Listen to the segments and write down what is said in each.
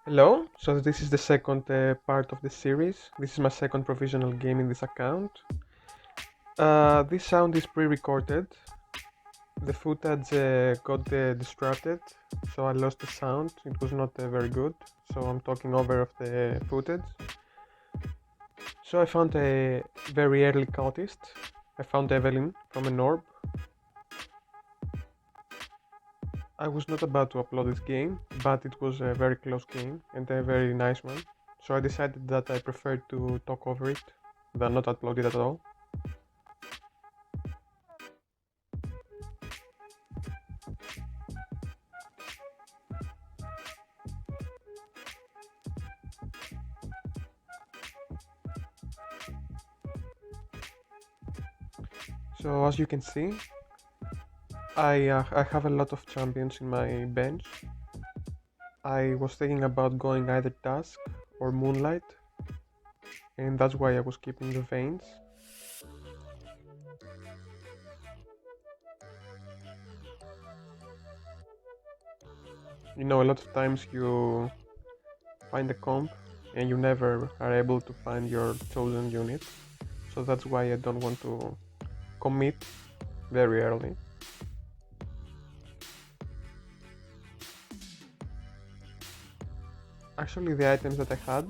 Hello, so this is the second part of the series. This is my second professional game in this account. This sound is pre-recorded. The footage got disrupted, so I lost the sound. It was not very good, so I'm talking over of the footage. So I found a very early cultist. I found Evelyn from an orb. I was not about to upload this game, but it was a very close game and a very nice one. So I decided that I prefer to talk over it than not upload it at all. So as you can see, I have a lot of champions in my bench. I was thinking about going either Dusk or Moonlight, and that's why I was keeping the veins. You know, a lot of times you find a comp and you never are able to find your chosen unit, so that's why I don't want to commit very early. Actually, the items that I had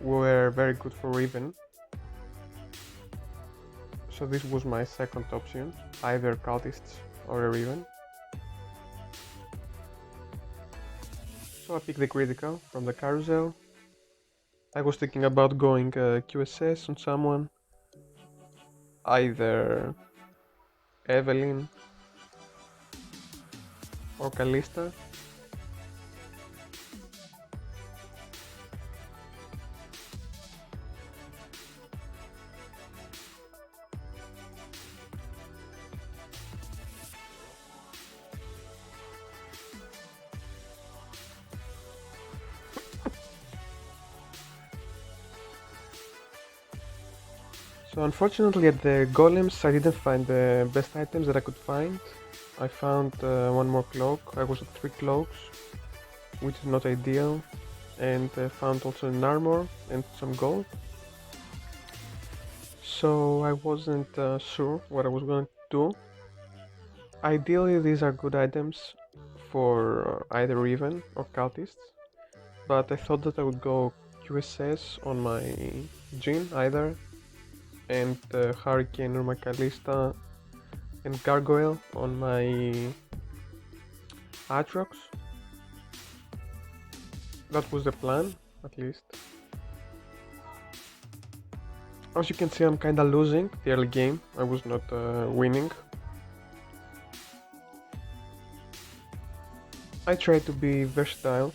were very good for Riven, so this was my second option, either Cultists or a Riven. So I picked the critical from the carousel. I was thinking about going QSS on someone, either Evelyn or Callista. So unfortunately at the golems I didn't find the best items that I could find. I found one more cloak. I was at 3 cloaks, which is not ideal, and found also an armor and some gold. So I wasn't sure what I was going to do. Ideally these are good items for either Riven or Cultists, but I thought that I would go QSS on my Jhin either, and Hurricane or my Callista, and Gargoyle on my Atrox. That was the plan, at least. As you can see, I'm kinda losing the early game. I was not winning. I try to be versatile.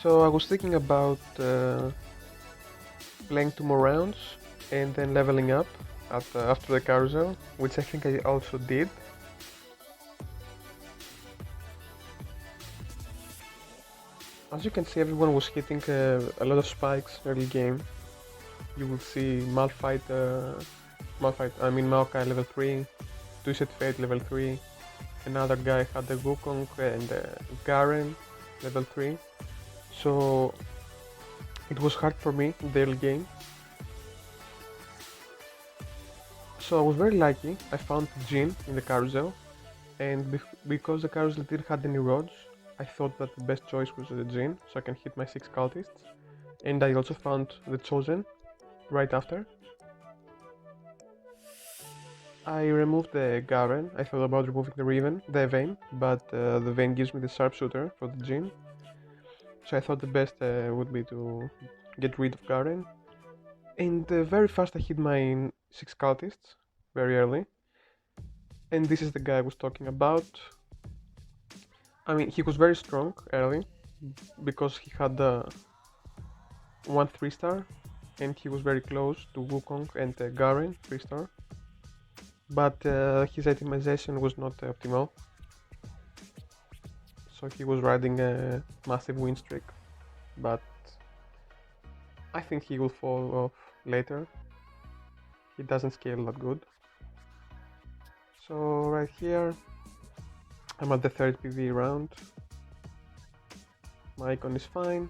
So I was thinking about playing 2 more rounds and then leveling up after the carousel, which I think I also did. As you can see, everyone was hitting a lot of spikes early game. You will see Maokai level 3, Twisted Fate level 3, another guy had the Wukong and Garen level 3. So it was hard for me in the early game. So I was very lucky, I found Jhin in the carousel, and because the carousel didn't have any rods, I thought that the best choice was the Jhin, so I can hit my 6 cultists. And I also found the Chosen right after. I removed the Garen. I thought about removing the Vayne, but the Vayne gives me the Sharpshooter for the Jhin. So I thought the best would be to get rid of Garen. And very fast I hit my 6 cultists, very early. And this is the guy I was talking about. I mean, he was very strong early, because he had one 3-star, and he was very close to Wukong and Garen 3-star. But his itemization was not optimal, so he was riding a massive win streak. But I think he will fall off later. He doesn't scale that good. So right here, I'm at the third PvE round. My icon is fine.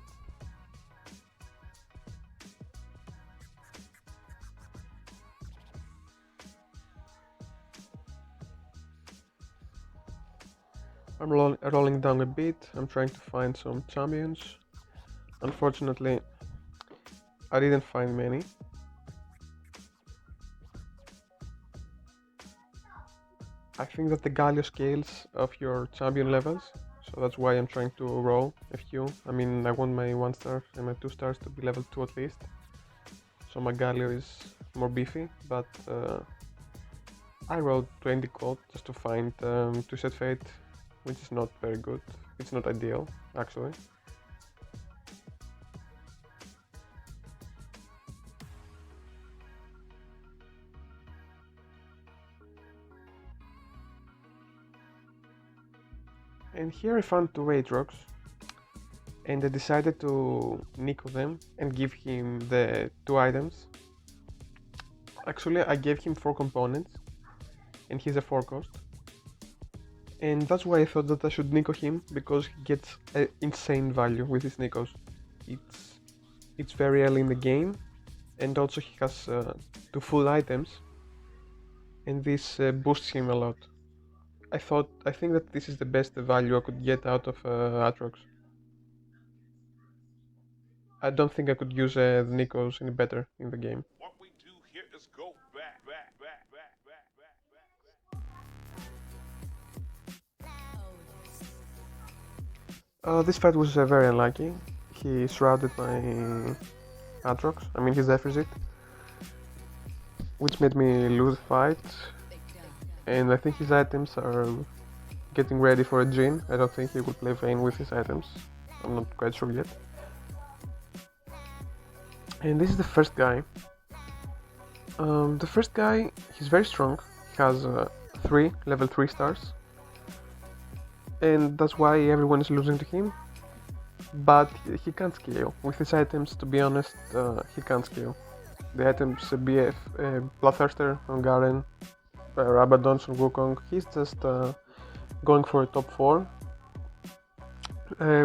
I'm rolling down a bit. I'm trying to find some champions. Unfortunately, I didn't find many. I think that the Galio scales of your champion levels, so that's why I'm trying to roll a few. I mean, I want my 1 star and my 2 stars to be level 2 at least, so my Galio is more beefy, but I rolled 20 gold just to find 2 set fate, which is not very good. It's not ideal, actually. And here I found 2 Aatrox, and I decided to Nico them and give him the 2 items. Actually, I gave him 4 components, and he's a 4 cost. And that's why I thought that I should Nico him, because he gets an insane value with his Nikos. It's very early in the game, and also he has 2 full items, and this boosts him a lot. I think that this is the best value I could get out of Aatrox. I don't think I could use the Nikos any better in the game. What we do here is go back. This fight was very unlucky. He shrouded my Aatrox, I mean his deficit, which made me lose the fight. And I think his items are getting ready for a Jhin. I don't think he will play Vayne with his items. I'm not quite sure yet. And this is the first guy. The first guy, he's very strong. He has 3 level 3 stars. And that's why everyone is losing to him. But he can't scale. With his items, to be honest, he can't scale. The items BF, Bloodthirster on Garen, Rabadons on Wukong, he's just going for a top 4.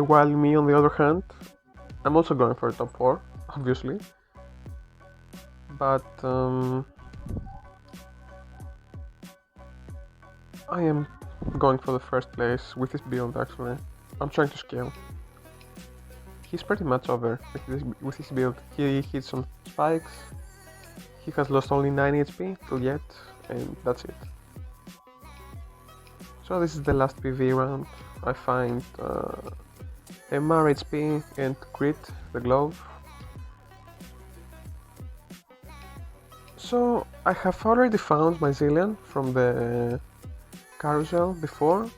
While me, on the other hand, I'm also going for a top 4, obviously. But I am going for the first place with this build actually. I'm trying to scale. He's pretty much over with his build. He hits some spikes. He has lost only 9 HP till yet, and that's it. So this is the last PvE round. I find MR HP and crit the glove. So I have already found my Zilean from the carousel before,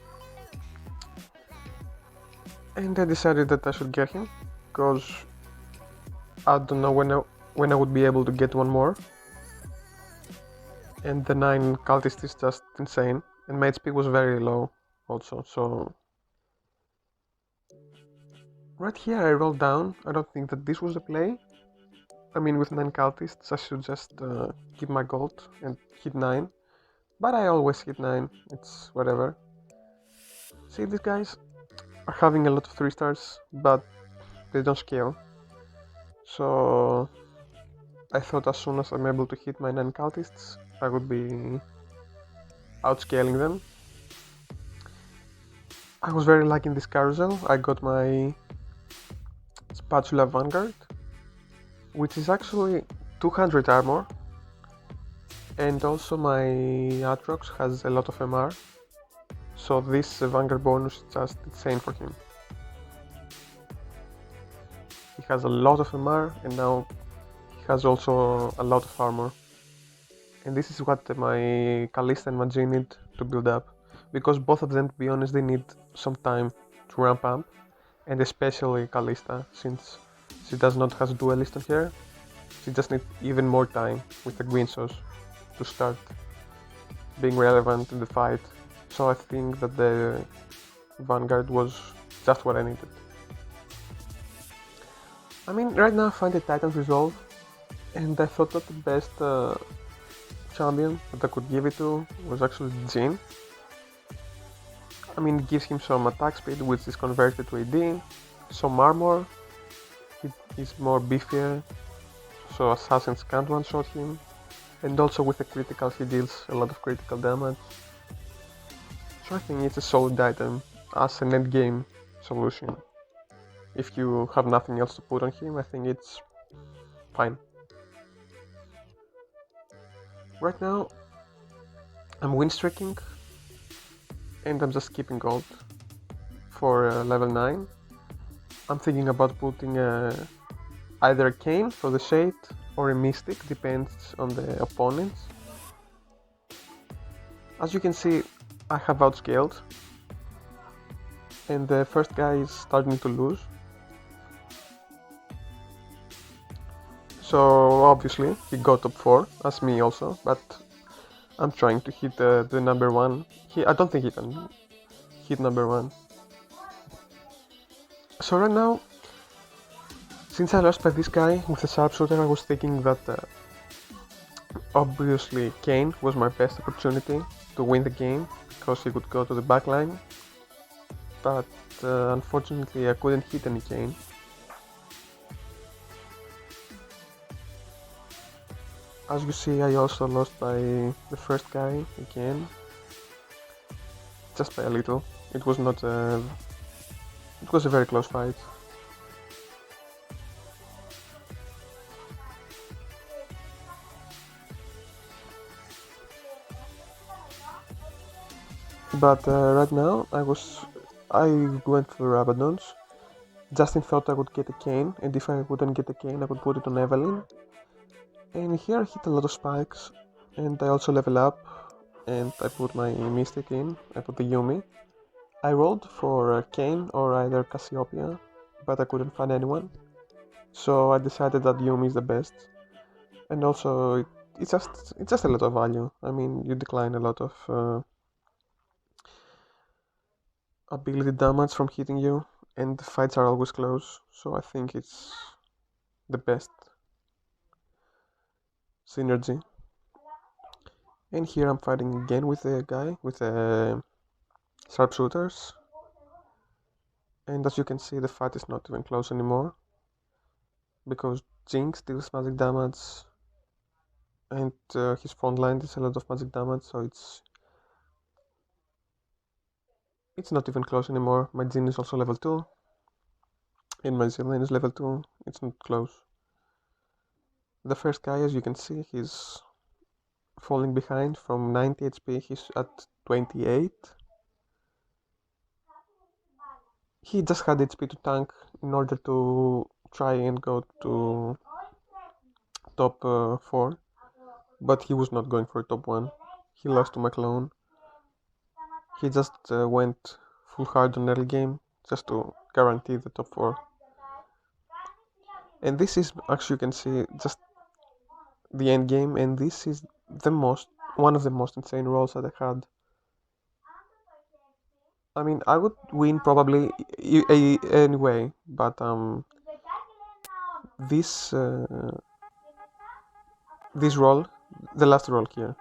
and I decided that I should get him, because I don't know when I would be able to get one more, and the 9 Cultist is just insane, and my HP was very low also, so right here I rolled down. I don't think that this was the play. I mean, with 9 Cultists I should just keep my gold and hit 9, but I always hit 9, it's whatever. See, these guys are having a lot of 3 stars, but they don't scale. So I thought as soon as I'm able to hit my 9 Cultists, I would be outscaling them. I was very lucky in this carousel. I got my Spatula Vanguard, which is actually 200 armor, and also my Aatrox has a lot of MR, so this Vanguard bonus is just insane for him. He has a lot of MR, and now he has also a lot of armor. And this is what my Kalista and Magi need to build up, because both of them, to be honest, they need some time to ramp up, and especially Kalista, since she does not have duelist on here. She just needs even more time with the Guinsos to start being relevant in the fight. So I think that the Vanguard was just what I needed. I mean, right now I find the Titan's Resolve, and I thought that the best champion that I could give it to was actually Jhin. I mean, it gives him some attack speed, which is converted to AD, some armor, he's more beefier, so assassins can't one-shot him, and also with the critical he deals a lot of critical damage. So I think it's a solid item as an endgame solution. If you have nothing else to put on him, I think it's fine. Right now, I'm win streaking, and I'm just keeping gold for level 9. I'm thinking about putting either a Kayn for the shade or a Mystic, depends on the opponents. As you can see, I have outscaled, and the first guy is starting to lose. So obviously he got top 4, as me also, but I'm trying to hit the number 1. I don't think he can hit number 1. So right now, since I lost by this guy with a sharpshooter, I was thinking that obviously Kayn was my best opportunity to win the game, because he could go to the backline, but unfortunately I couldn't hit any Kayn. As you see, I also lost by the first guy again, just by a little. It was not it was a very close fight. But right now I went for Abaddon's. Justin thought I would get a Kayn, and if I wouldn't get a Kayn I would put it on Evelyn. And here I hit a lot of spikes, and I also level up, and I put my Mystic in, I put the Yuumi. I rolled for Kayn or either Cassiopeia, but I couldn't find anyone. So I decided that Yuumi is the best. And also it's just a lot of value. I mean, you decline a lot of ability damage from hitting you, and the fights are always close, so I think it's the best synergy. And here I'm fighting again with a guy with sharpshooters, and as you can see the fight is not even close anymore, because Jinx deals magic damage, and his front line does a lot of magic damage, so it's not even close anymore. My Jhin is also level 2, and my Zilean is level 2, it's not close. The first guy, as you can see, he's falling behind from 90 HP, he's at 28. He just had HP to tank in order to try and go to top 4, but he was not going for top 1. He lost to my clone. He just went full hard on early game just to guarantee the top 4. And this is, as you can see, just the end game, and this is one of the most insane rolls that I had. I mean, I would win probably anyway, but this roll, the last roll here,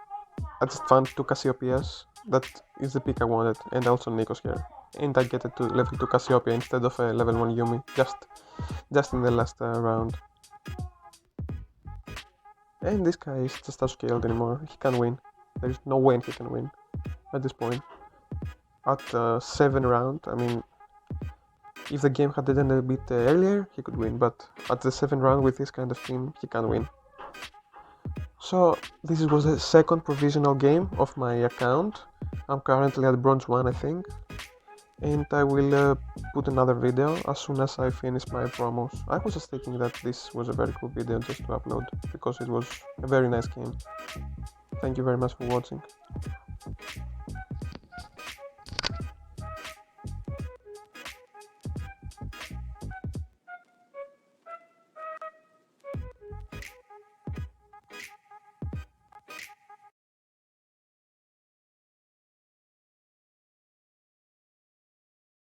I just found 2 Cassiopeias. That is the pick I wanted, and also Nikos here, and I get it to level 2 Cassiopeia instead of a level 1 Yuumi, just in the last round. And this guy is just outscaled anymore. He can't win. There's no way he can win at this point. At 7 round, I mean, if the game had ended a bit earlier, he could win, but at the 7th round with this kind of team, he can't win. So this was the second provisional game of my account. I'm currently at bronze 1, I think, and I will put another video as soon as I finish my promos. I was just thinking that this was a very cool video just to upload, because it was a very nice game. Thank you very much for watching.